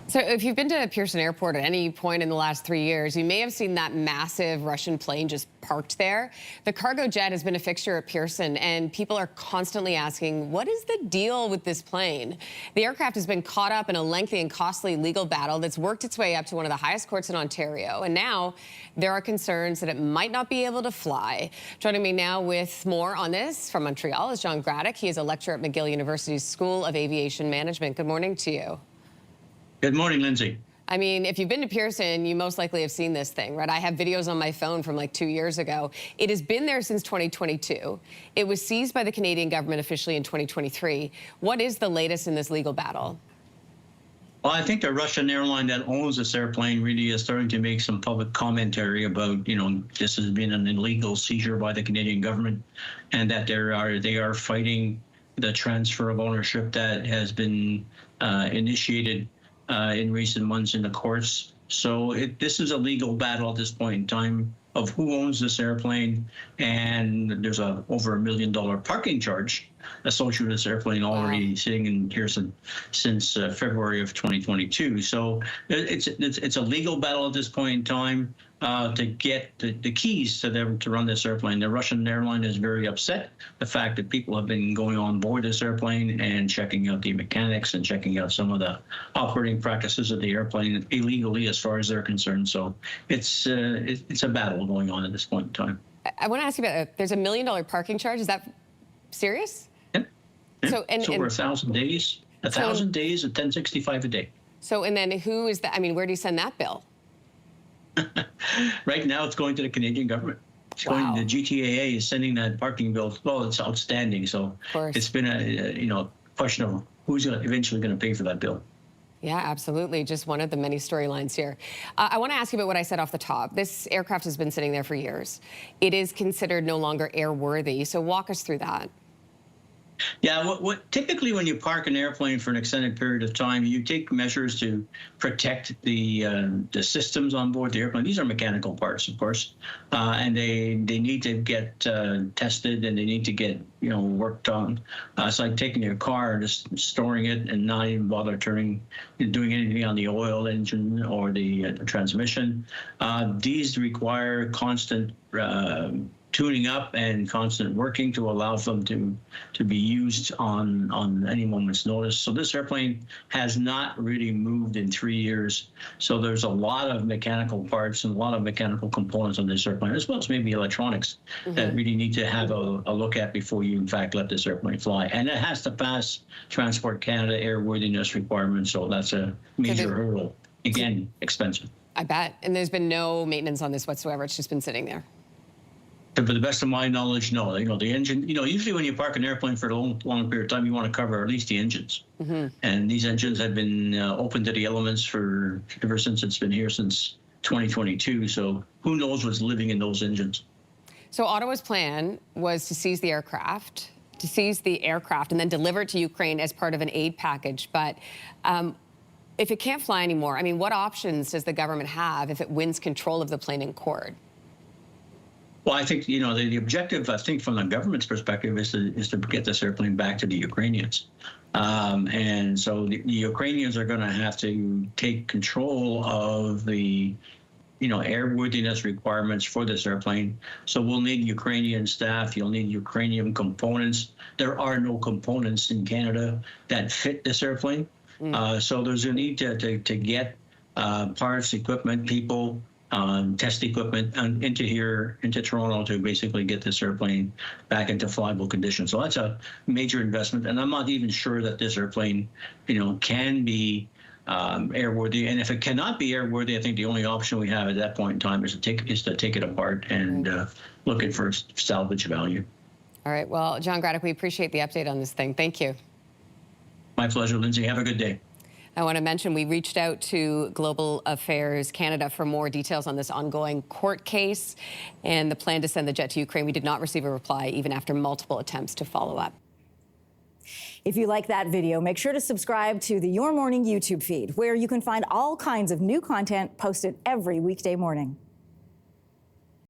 So if you've been to Pearson Airport at any point in the last 3 years, you may have seen that massive Russian plane just parked there. The cargo jet has been a fixture at Pearson, and people are constantly asking, what is the deal with this plane? The aircraft has been caught up in a lengthy and costly legal battle that's worked its way up to one of the highest courts in Ontario. And now there are concerns that it might not be able to fly. Joining me now with more on this from Montreal is John Graddick. He is a lecturer at McGill University's School of Aviation Management. Good morning to you. Good morning, Lindsay. I mean, if you've been to Pearson, you most likely have seen this thing, right? I have videos on my phone from like 2 years ago. It has been there since 2022. It was seized by the Canadian government officially in 2023. What is the latest in this legal battle? Well, I think the Russian airline that owns this airplane really is starting to make some public commentary about, this has been an illegal seizure by the Canadian government, and that they are fighting the transfer of ownership that has been initiated in recent months in the courts. So this is a legal battle at this point in time of who owns this airplane, and there's over $1 million parking charge associated with this airplane already sitting in Pearson since February of 2022. So it's a legal battle at this point in time to get the keys to them to run this airplane. The Russian airline is very upset the fact that people have been going on board this airplane and checking out the mechanics and checking out some of the operating practices of the airplane illegally as far as they're concerned. So it's a battle going on at this point in time. I want to ask you about there's $1 million parking charge. Is that serious? Yeah. So over 1,000 days, 1,000 days at $10.65 a day. So and then who is that? I mean, where do you send that bill? Right now, it's going to the Canadian government. It's going to the GTAA is sending that parking bill. Well, it's outstanding. So it's been a question of who's eventually going to pay for that bill. Yeah, absolutely. Just one of the many storylines here. I want to ask you about what I said off the top. This aircraft has been sitting there for years. It is considered no longer airworthy. So walk us through that. Yeah, typically when you park an airplane for an extended period of time, you take measures to protect the systems on board the airplane. These are mechanical parts, of course, and they need to get tested, and they need to get worked on. It's like taking your car and just storing it and not even bother doing anything on the oil engine or the transmission. These require constant tuning up and constant working to allow them to be used on any moment's notice. So this airplane has not really moved in 3 years. So there's a lot of mechanical parts and a lot of mechanical components on this airplane, as well as maybe electronics that really need to have a look at before you, in fact, let this airplane fly. And it has to pass Transport Canada airworthiness requirements. So that's a major hurdle. Again, expensive. I bet. And there's been no maintenance on this whatsoever. It's just been sitting there. To the best of my knowledge, no. The engine, usually when you park an airplane for a long period of time, you want to cover at least the engines. And these engines have been open to the elements ever since it's been here since 2022. So who knows what's living in those engines. So Ottawa's plan was to seize the aircraft, and then deliver it to Ukraine as part of an aid package. But if it can't fly anymore, I mean, what options does the government have if it wins control of the plane in court? Well, I think, the objective, I think, from the government's perspective is to get this airplane back to the Ukrainians. And so the Ukrainians are going to have to take control of the, airworthiness requirements for this airplane. So we'll need Ukrainian staff. You'll need Ukrainian components. There are no components in Canada that fit this airplane. So there's a need to get parts, equipment, people, test equipment into Toronto to basically get this airplane back into flyable condition. So that's a major investment, and I'm not even sure that this airplane, can be airworthy. And if it cannot be airworthy, I think the only option we have at that point in time is to take it apart and looking for salvage value. All right. Well, John Graddick, we appreciate the update on this thing. Thank you. My pleasure, Lindsay. Have a good day. I want to mention we reached out to Global Affairs Canada for more details on this ongoing court case and the plan to send the jet to Ukraine. We did not receive a reply even after multiple attempts to follow up. If you like that video, make sure to subscribe to the Your Morning YouTube feed, where you can find all kinds of new content posted every weekday morning.